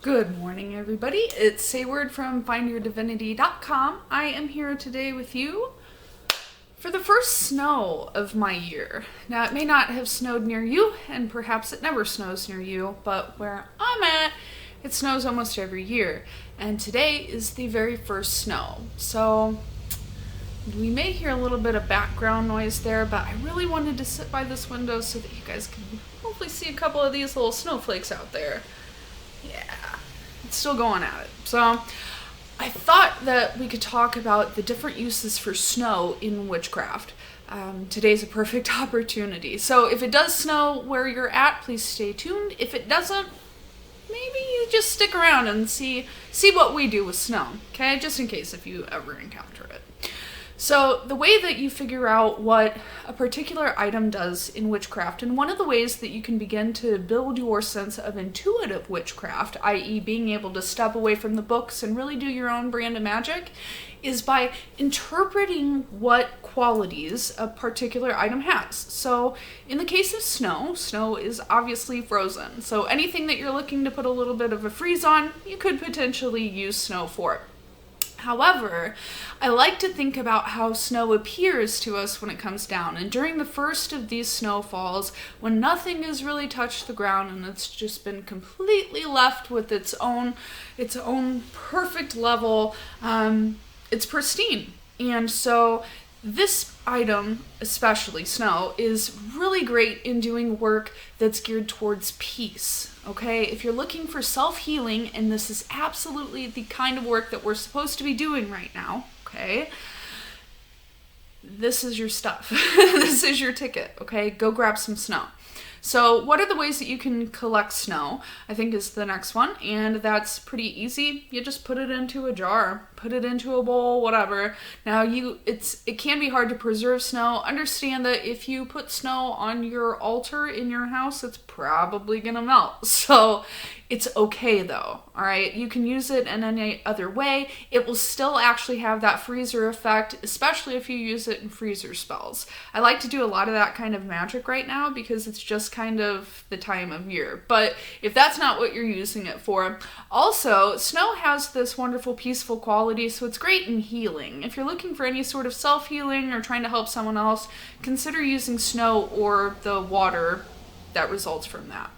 Good morning, everybody. It's SYWYRD from findyourdivinity.com. I am here today with you for the first snow of my year. Now, it may not have snowed near you, and perhaps it never snows near you, but where I'm at, it snows almost every year. And today is the very first snow. So we may hear a little bit of background noise there, but I really wanted to sit by this window so that you guys can hopefully see a couple of these little snowflakes out there. Yeah, it's still going at it. So I thought that we could talk about the different uses for snow in witchcraft. Today's a perfect opportunity. So if it does snow where you're at, please stay tuned. If it doesn't, maybe you just stick around and see what we do with snow, okay? Just in case if you ever encounter it. So the way that you figure out what a particular item does in witchcraft, and one of the ways that you can begin to build your sense of intuitive witchcraft, i.e. being able to step away from the books and really do your own brand of magic, is by interpreting what qualities a particular item has. So in the case of snow is obviously frozen. So anything that you're looking to put a little bit of a freeze on, you could potentially use snow for it. However, I like to think about how snow appears to us when it comes down. And during the first of these snowfalls, when nothing has really touched the ground and it's just been completely left with its own perfect level, it's pristine. And so this item, especially snow, is really great in doing work that's geared towards peace, okay? If you're looking for self-healing, and this is absolutely the kind of work that we're supposed to be doing right now, okay? This is your stuff. This is your ticket, okay? Go grab some snow. So what are the ways that you can collect snow, I think is the next one, and that's pretty easy. You just put it into a jar, put it into a bowl, whatever. Now it can be hard to preserve snow. Understand that if you put snow on your altar in your house, it's probably gonna melt. So it's okay though, all right? You can use it in any other way. It will still actually have that freezer effect, especially if you use it in freezer spells. I like to do a lot of that kind of magic right now because it's just kind of the time of year. But if that's not what you're using it for, also, snow has this wonderful peaceful quality, so it's great in healing. If you're looking for any sort of self-healing or trying to help someone else, consider using snow or the water that results from that.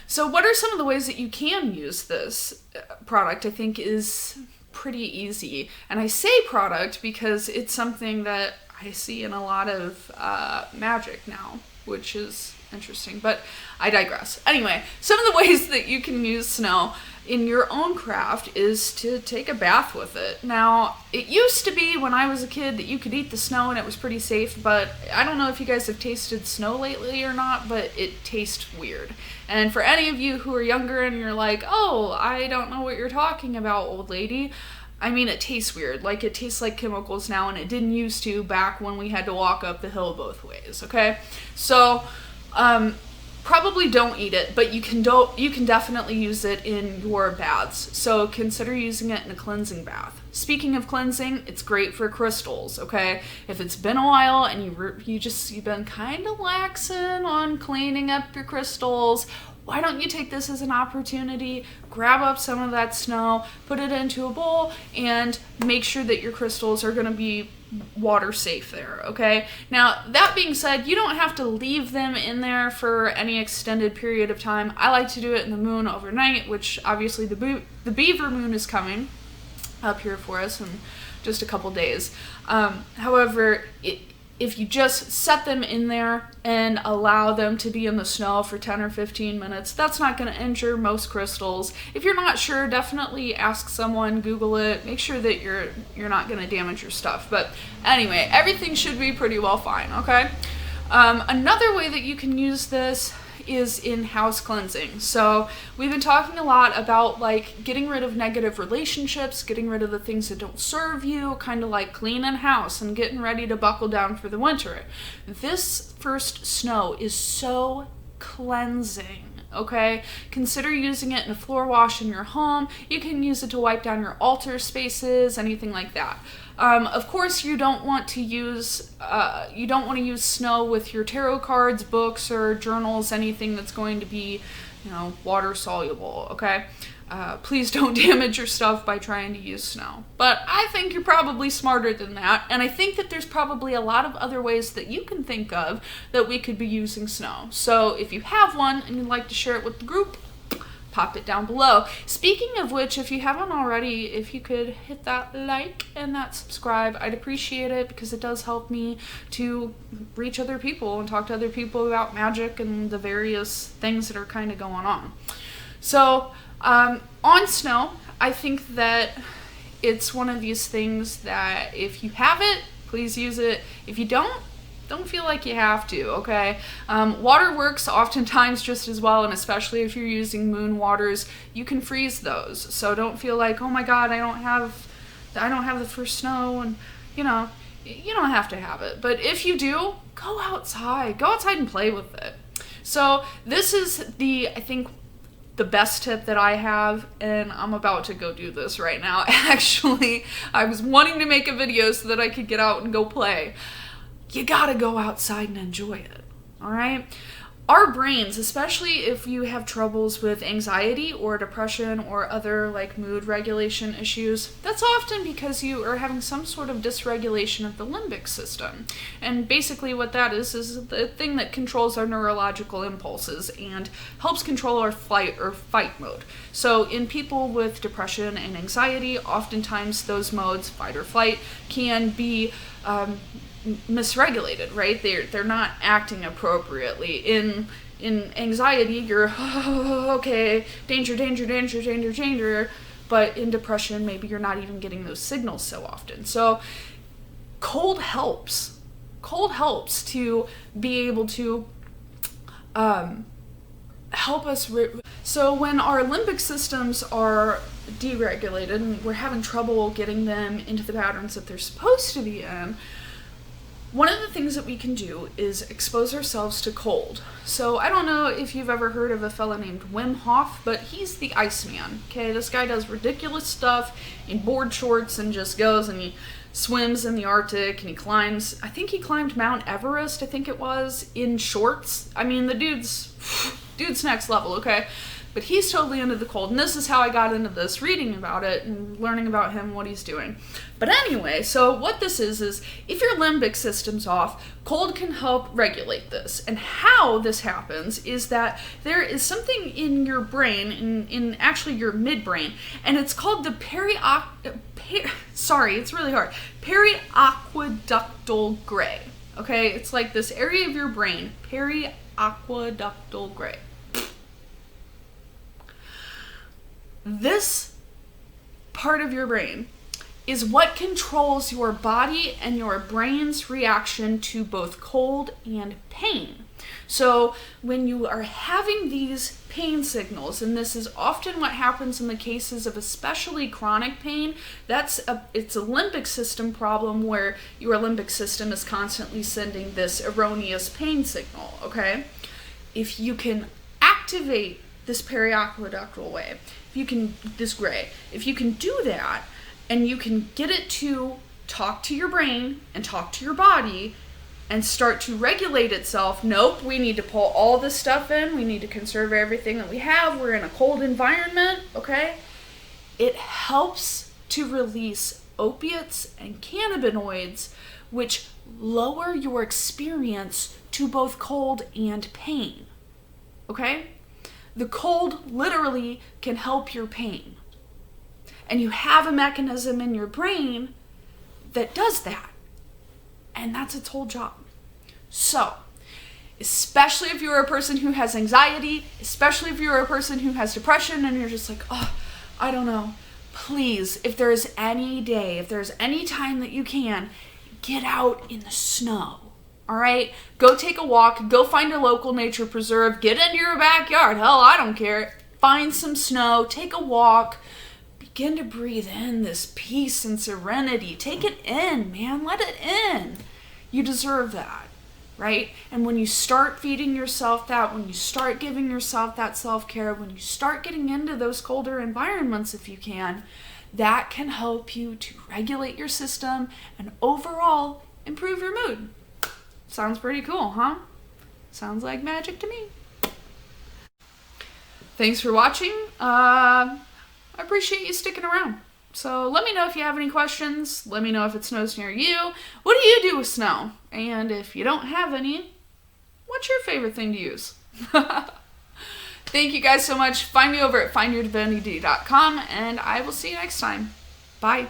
So what are some of the ways that you can use this product? I think is pretty easy. And I say product because it's something that I see in a lot of magic now, which is interesting, but I digress. Anyway, some of the ways that you can use snow in your own craft is to take a bath with it. Now, it used to be when I was a kid that you could eat the snow and it was pretty safe, but I don't know if you guys have tasted snow lately or not, but it tastes weird. And for any of you who are younger and you're like, oh, I don't know what you're talking about, old lady, I mean, it tastes weird. Like, it tastes like chemicals now, and it didn't used to back when we had to walk up the hill both ways, okay? So, probably don't eat it, but you can definitely use it in your baths. So consider using it in a cleansing bath. Speaking of cleansing, it's great for crystals, okay? If it's been a while and you've been kind of laxing on cleaning up your crystals, why don't you take this as an opportunity, grab up some of that snow, put it into a bowl, and make sure that your crystals are going to be water safe there, okay? Now, that being said, you don't have to leave them in there for any extended period of time. I like to do it in the moon overnight, which obviously the beaver moon is coming up here for us in just a couple days. However, if you just set them in there and allow them to be in the snow for 10 or 15 minutes, that's not going to injure most crystals. If you're not sure, definitely ask someone, Google it, make sure that you're not going to damage your stuff. But anyway, everything should be pretty well fine, okay? Another way that you can use this is in house cleansing. So we've been talking a lot about like getting rid of negative relationships, getting rid of the things that don't serve you, kind of like cleaning house and getting ready to buckle down for the winter. This first snow is so cleansing, okay? Consider using it in a floor wash in your home. You can use it to wipe down your altar spaces, anything like that. Of course, you don't want to use snow with your tarot cards, books, or journals, anything that's going to be, water soluble, okay? Please don't damage your stuff by trying to use snow. But I think you're probably smarter than that, and I think that there's probably a lot of other ways that you can think of that we could be using snow. So if you have one and you'd like to share it with the group, pop it down below. Speaking of which, if you haven't already, if you could hit that like and that subscribe, I'd appreciate it, because it does help me to reach other people and talk to other people about magic and the various things that are kind of going on. So, on snow, I think that it's one of these things that if you have it, please use it. If you don't feel like you have to, okay? Water works oftentimes just as well, and especially if you're using moon waters, you can freeze those. So don't feel like, oh my God, I don't have the first snow, and you don't have to have it. But if you do, go outside and play with it. So this is I think the best tip that I have, and I'm about to go do this right now. Actually, I was wanting to make a video so that I could get out and go play. You gotta go outside and enjoy it, all right? Our brains, especially if you have troubles with anxiety or depression or other like mood regulation issues, that's often because you are having some sort of dysregulation of the limbic system. And basically what that is the thing that controls our neurological impulses and helps control our flight or fight mode. So in people with depression and anxiety, oftentimes those modes, fight or flight, can be misregulated, right? They're not acting appropriately. In anxiety, you're okay, danger, but in depression, maybe you're not even getting those signals so often. So cold helps to be able to help us. So when our limbic systems are deregulated and we're having trouble getting them into the patterns that they're supposed to be in, one of the things that we can do is expose ourselves to cold. So I don't know if you've ever heard of a fella named Wim Hof, but he's the Iceman. Okay, this guy does ridiculous stuff in board shorts and just goes and he swims in the Arctic and he climbs, I think he climbed Mount Everest, I think it was, in shorts. I mean, the dude's next level, okay? But he's totally into the cold, and this is how I got into this, reading about it and learning about him, what he's doing. But anyway, so what this is if your limbic system's off, cold can help regulate this. And how this happens is that there is something in your brain, in actually your midbrain, and it's called the periaqueductal gray. Okay, it's like this area of your brain, periaqueductal gray. This part of your brain is what controls your body and your brain's reaction to both cold and pain. So when you are having these pain signals, and this is often what happens in the cases of especially chronic pain, it's a limbic system problem where your limbic system is constantly sending this erroneous pain signal, okay? If you can activate this periaqueductal way, if you can do that, and you can get it to talk to your brain and talk to your body and start to regulate itself. Nope, we need to pull all this stuff in. We need to conserve everything that we have. We're in a cold environment, okay? It helps to release opiates and cannabinoids, which lower your experience to both cold and pain, okay? The cold literally can help your pain. And you have a mechanism in your brain that does that. And that's its whole job. So, especially if you're a person who has anxiety, especially if you're a person who has depression and you're just like, oh, I don't know. Please, if there's any day, if there's any time that you can, get out in the snow. All right, go take a walk, go find a local nature preserve, get into your backyard. Hell, I don't care. Find some snow, take a walk, begin to breathe in this peace and serenity. Take it in, man, let it in. You deserve that. right? And when you start feeding yourself that, when you start giving yourself that self-care, when you start getting into those colder environments if you can, that can help you to regulate your system and overall improve your mood. Sounds pretty cool, huh? Sounds like magic to me. Thanks for watching. I appreciate you sticking around. So let me know if you have any questions. Let me know if it snows near you. What do you do with snow? And if you don't have any, what's your favorite thing to use? Thank you guys so much. Find me over at findyourdivinity.com, and I will see you next time. Bye.